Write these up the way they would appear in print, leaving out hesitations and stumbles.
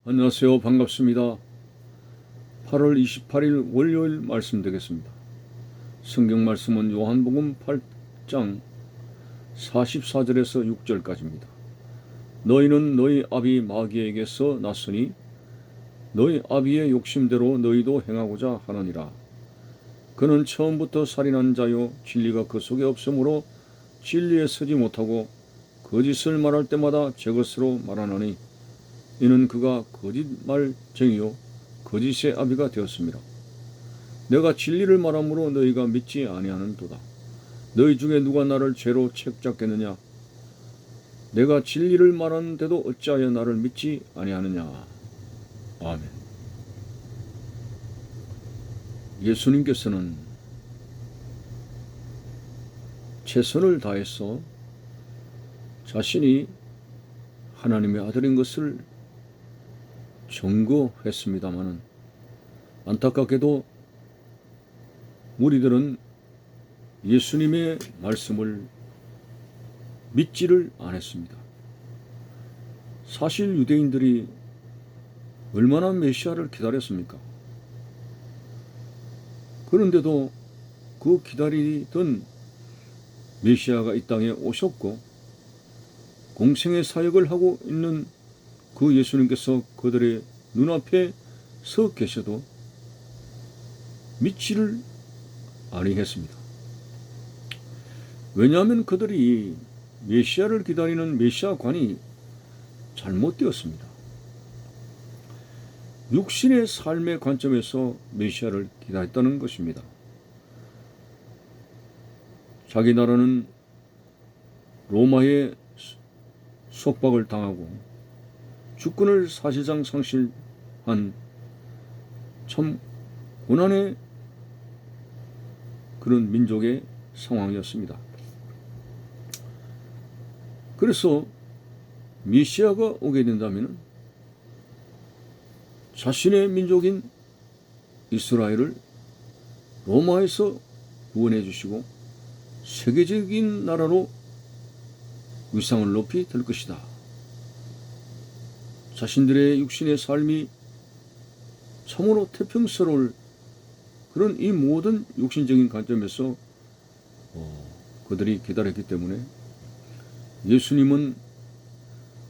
안녕하세요. 반갑습니다. 8월 28일 월요일 말씀 되겠습니다. 성경 말씀은 요한복음 8장 44절에서 6절까지입니다. 너희는 너희 아비 마귀에게서 났으니 너희 아비의 욕심대로 너희도 행하고자 하느니라. 그는 처음부터 살인한 자요 진리가 그 속에 없으므로 진리에 서지 못하고 거짓을 말할 때마다 제 것으로 말하나니 이는 그가 거짓말쟁이요 거짓의 아비가 되었습니다. 내가 진리를 말함으로 너희가 믿지 아니하는도다. 너희 중에 누가 나를 죄로 책잡겠느냐? 내가 진리를 말하는데도 어찌하여 나를 믿지 아니하느냐? 아멘. 예수님께서는 최선을 다해서 자신이 하나님의 아들인 것을 증거했습니다마는 안타깝게도 무리들은 예수님의 말씀을 믿지를 않았습니다. 사실 유대인들이 얼마나 메시아를 기다렸습니까? 그런데도 그 기다리던 메시아가 이 땅에 오셨고 공생의 사역을 하고 있는 그 예수님께서 그들의 눈앞에 서 계셔도 믿지를 아니했습니다. 왜냐하면 그들이 메시아를 기다리는 메시아관이 잘못되었습니다. 육신의 삶의 관점에서 메시아를 기다렸다는 것입니다. 자기 나라는 로마의 속박을 당하고 주권을 사실상 상실한 참 고난의 그런 민족의 상황이었습니다. 그래서 메시아가 오게 된다면 자신의 민족인 이스라엘을 로마에서 구원해 주시고 세계적인 나라로 위상을 높이 들 것이다. 자신들의 육신의 삶이 참으로 태평스러울 그런 이 모든 육신적인 관점에서 그들이 기다렸기 때문에 예수님은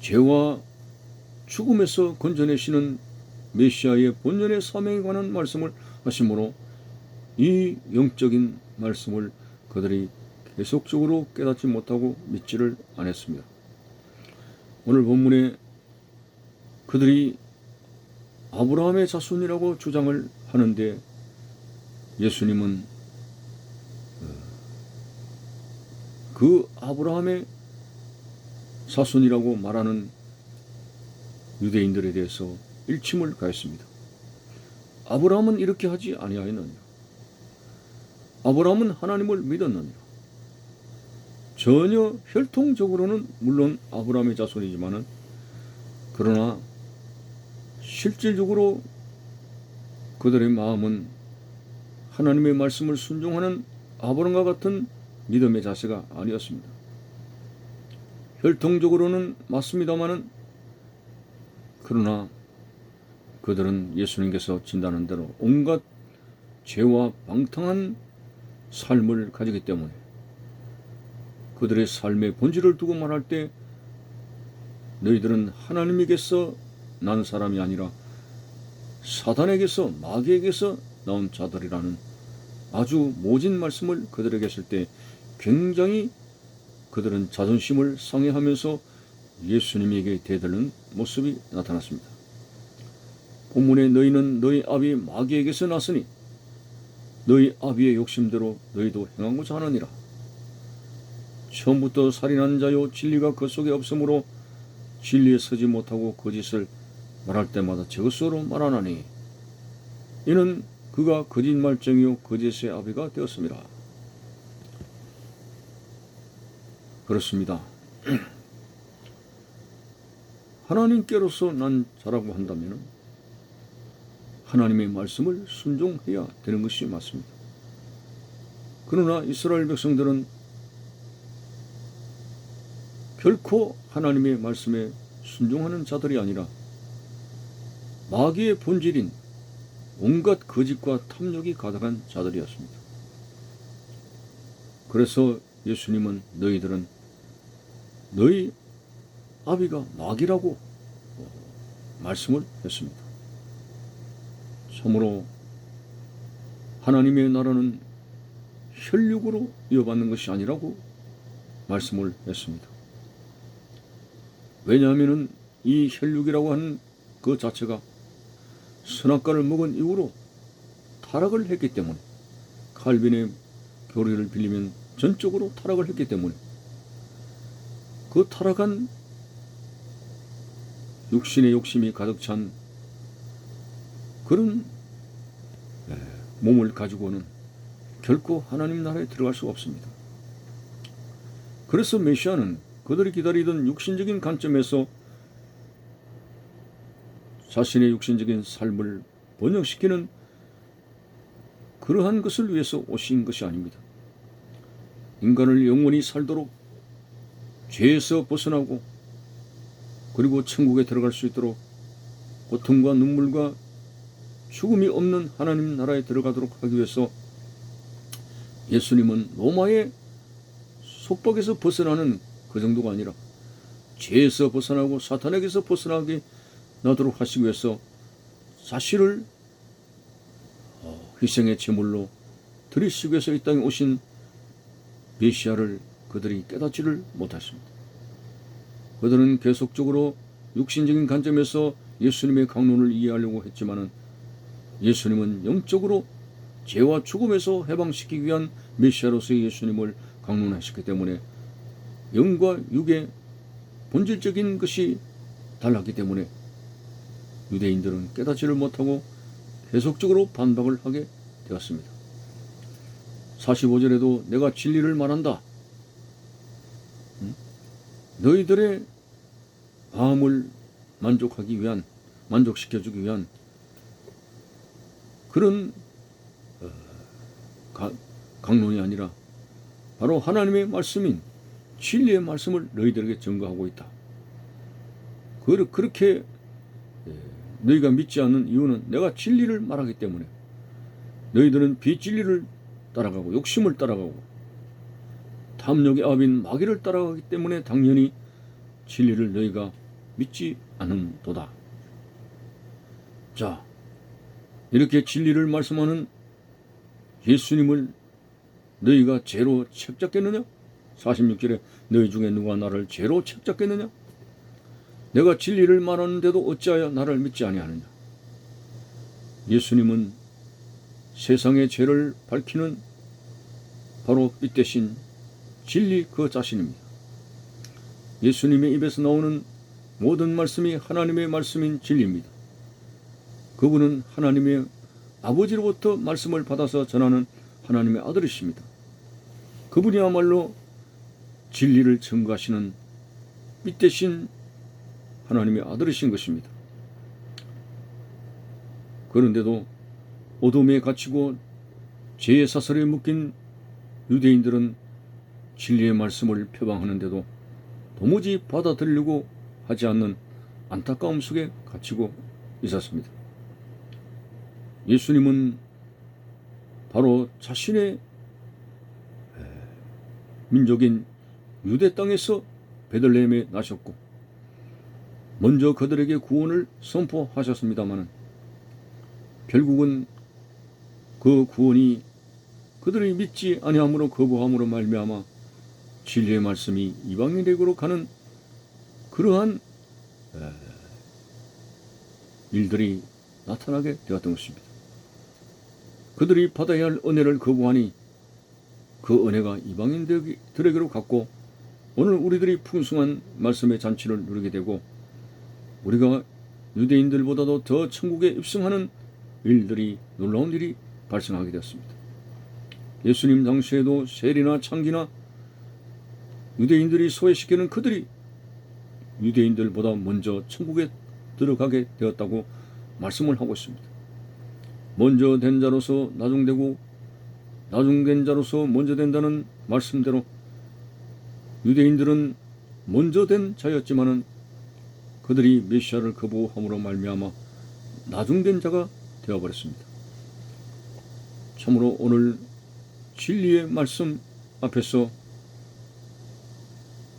죄와 죽음에서 건져내시는 메시아의 본연의 사명에 관한 말씀을 하심으로 이 영적인 말씀을 그들이 계속적으로 깨닫지 못하고 믿지를 않았습니다. 오늘 본문에 그들이 아브라함의 자손이라고 주장을 하는데 예수님은 그 아브라함의 자손이라고 말하는 유대인들에 대해서 일침을 가했습니다. 아브라함은 이렇게 하지 아니하였느냐? 아브라함은 하나님을 믿었느냐? 전혀 혈통적으로는 물론 아브라함의 자손이지만은 그러나 실질적으로 그들의 마음은 하나님의 말씀을 순종하는 아브라함과 같은 믿음의 자세가 아니었습니다. 혈통적으로는 맞습니다마는 그러나 그들은 예수님께서 진단한 대로 온갖 죄와 방탕한 삶을 가지기 때문에 그들의 삶의 본질을 두고 말할 때 너희들은 하나님에게서 난 사람이 아니라 사단에게서 마귀에게서 나온 자들이라는 아주 모진 말씀을 그들에게 했을 때 굉장히 그들은 자존심을 상해하면서 예수님에게 대들는 모습이 나타났습니다. 본문에 너희는 너희 아비 마귀에게서 났으니 너희 아비의 욕심대로 너희도 행하고자 하느니라. 처음부터 살인한 자요 진리가 그 속에 없으므로 진리에 서지 못하고 거짓을 말할 때마다 제 것으로 말하나니 이는 그가 거짓말쟁이요 거짓의 아비가 되었습니다. 그렇습니다. 하나님께로서 난 자라고 한다면 하나님의 말씀을 순종해야 되는 것이 맞습니다. 그러나 이스라엘 백성들은 결코 하나님의 말씀에 순종하는 자들이 아니라 마귀의 본질인 온갖 거짓과 탐욕이 가득한 자들이었습니다. 그래서 예수님은 너희들은 너희 아비가 마귀라고 말씀을 했습니다. 참으로 하나님의 나라는 혈육으로 이어받는 것이 아니라고 말씀을 했습니다. 왜냐하면 이 혈육이라고 하는 그 자체가 선악과를 먹은 이후로 타락을 했기 때문에, 칼빈의 교리를 빌리면 전적으로 타락을 했기 때문에 그 타락한 육신의 욕심이 가득 찬 그런 몸을 가지고는 결코 하나님 나라에 들어갈 수가 없습니다. 그래서 메시아는 그들이 기다리던 육신적인 관점에서 자신의 육신적인 삶을 번영시키는 그러한 것을 위해서 오신 것이 아닙니다. 인간을 영원히 살도록 죄에서 벗어나고 그리고 천국에 들어갈 수 있도록 고통과 눈물과 죽음이 없는 하나님 나라에 들어가도록 하기 위해서 예수님은 로마의 속박에서 벗어나는 그 정도가 아니라 죄에서 벗어나고 사탄에게서 벗어나게 나도록 하시기 위해서 자신을 희생의 제물로 드리시기 위해서 이 땅에 오신 메시아를 그들이 깨닫지를 못했습니다. 그들은 계속적으로 육신적인 관점에서 예수님의 강론을 이해하려고 했지만은 예수님은 영적으로 죄와 죽음에서 해방시키기 위한 메시아로서의 예수님을 강론하셨기 때문에 영과 육의 본질적인 것이 달랐기 때문에 유대인들은 깨닫지를 못하고 계속적으로 반박을 하게 되었습니다. 45절에도 내가 진리를 말한다. 너희들의 마음을 만족시켜주기 위한 그런 강론이 아니라 바로 하나님의 말씀인 진리의 말씀을 너희들에게 증거하고 있다. 그렇게 너희가 믿지 않는 이유는 내가 진리를 말하기 때문에 너희들은 비진리를 따라가고 욕심을 따라가고 탐욕의 아비인 마귀를 따라가기 때문에 당연히 진리를 너희가 믿지 않는도다. 자, 이렇게 진리를 말씀하는 예수님을 너희가 죄로 책잡겠느냐? 46절에 너희 중에 누가 나를 죄로 책잡겠느냐? 내가 진리를 말하는데도 어찌하여 나를 믿지 아니하느냐? 예수님은 세상의 죄를 밝히는 바로 빛 대신 진리 그 자신입니다. 예수님의 입에서 나오는 모든 말씀이 하나님의 말씀인 진리입니다. 그분은 하나님의 아버지로부터 말씀을 받아서 전하는 하나님의 아들이십니다. 그분이야말로 진리를 증거하시는 빛 대신 하나님의 아들이신 것입니다. 그런데도 어둠에 갇히고 죄의 사슬에 묶인 유대인들은 진리의 말씀을 표방하는데도 도무지 받아들이려고 하지 않는 안타까움 속에 갇히고 있었습니다. 예수님은 바로 자신의 민족인 유대 땅에서 베들레헴에 나셨고 먼저 그들에게 구원을 선포하셨습니다마는 결국은 그 구원이 그들이 믿지 아니함으로 거부함으로 말미암아 진리의 말씀이 이방인에게로 가는 그러한 일들이 나타나게 되었던 것입니다. 그들이 받아야 할 은혜를 거부하니 그 은혜가 이방인들에게로 갔고 오늘 우리들이 풍성한 말씀의 잔치를 누리게 되고 우리가 유대인들보다도 더 천국에 입성하는 일들이 놀라운 일이 발생하게 되었습니다. 예수님 당시에도 세리나 창기나 유대인들이 소외시키는 그들이 유대인들보다 먼저 천국에 들어가게 되었다고 말씀을 하고 있습니다. 먼저 된 자로서 나중되고 나중된 자로서 먼저 된다는 말씀대로 유대인들은 먼저 된 자였지만은 그들이 메시아를 거부함으로 말미암아 나중된 자가 되어버렸습니다. 참으로 오늘 진리의 말씀 앞에서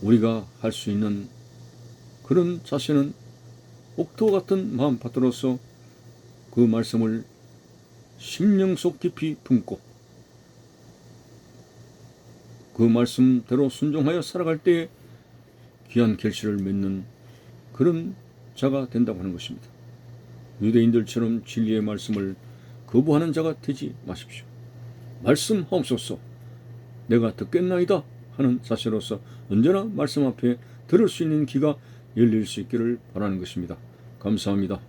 우리가 할 수 있는 그런 자세는 옥토와 같은 마음 받들어서 그 말씀을 심령 속 깊이 품고 그 말씀대로 순종하여 살아갈 때에 귀한 결실을 맺는 그런 자가 된다고 하는 것입니다. 유대인들처럼 진리의 말씀을 거부하는 자가 되지 마십시오. 말씀하옵소서 내가 듣겠나이다 하는 자세로서 언제나 말씀 앞에 들을 수 있는 귀가 열릴 수 있기를 바라는 것입니다. 감사합니다.